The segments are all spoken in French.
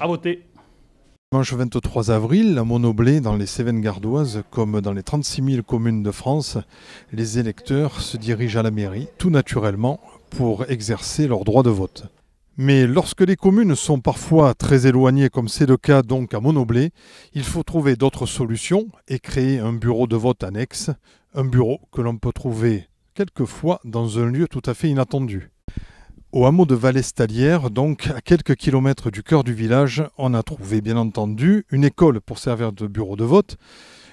À voter. Dimanche 23 avril, à Monoblet, dans les Cévennes gardoises, comme dans les 36 000 communes de France, les électeurs se dirigent à la mairie, tout naturellement, pour exercer leur droit de vote. Mais lorsque les communes sont parfois très éloignées, comme c'est le cas donc à Monoblet, il faut trouver d'autres solutions et créer un bureau de vote annexe, un bureau que l'on peut trouver quelquefois dans un lieu tout à fait inattendu. Au hameau de Vallée-Stalière, donc à quelques kilomètres du cœur du village, on a trouvé bien entendu une école pour servir de bureau de vote,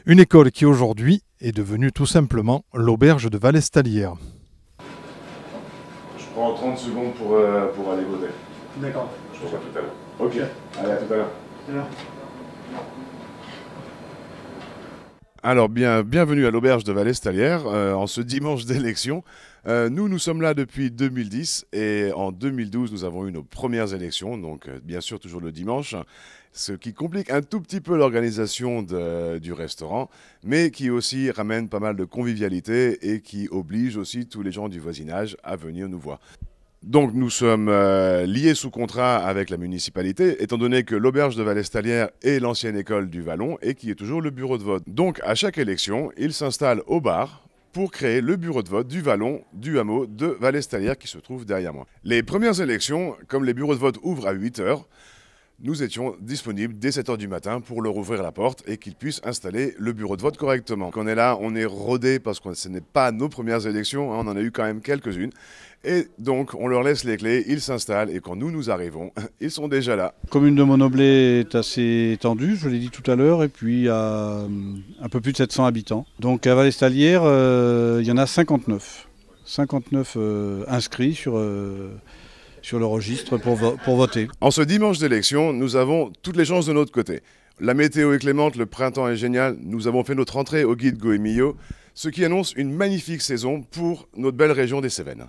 une école qui aujourd'hui est devenue tout simplement l'auberge de Vallée-Stalière. Je prends 30 secondes pour aller voter. D'accord. Je reviens tout à l'heure. Ok, allez, à tout à l'heure. Alors, bienvenue à l'auberge de Vallée-Stalière en ce dimanche d'élection. Nous sommes là depuis 2010 et en 2012, nous avons eu nos premières élections, donc bien sûr toujours le dimanche, ce qui complique un tout petit peu l'organisation du restaurant, mais qui aussi ramène pas mal de convivialité et qui oblige aussi tous les gens du voisinage à venir nous voir. Donc nous sommes liés sous contrat avec la municipalité, étant donné que l'auberge de Vallée-Stalière est l'ancienne école du Vallon et qui est toujours le bureau de vote. Donc à chaque élection, ils s'installent au bar pour créer le bureau de vote du Vallon du hameau de Vallée-Stalière qui se trouve derrière moi. Les premières élections, comme les bureaux de vote ouvrent à 8 h, nous étions disponibles dès 7 h du matin pour leur ouvrir la porte et qu'ils puissent installer le bureau de vote correctement. Quand on est là, on est rodé parce que ce n'est pas nos premières élections, on en a eu quand même quelques-unes. Et donc, on leur laisse les clés, ils s'installent et quand nous arrivons, ils sont déjà là. La commune de Monoblet est assez étendue, je l'ai dit tout à l'heure, et puis à un peu plus de 700 habitants. Donc à Vallée-Stalière, il y en a 59. 59 inscrits sur le registre pour voter. En ce dimanche d'élection, nous avons toutes les chances de notre côté. La météo est clémente, le printemps est génial, nous avons fait notre entrée au guide Goemio, ce qui annonce une magnifique saison pour notre belle région des Cévennes.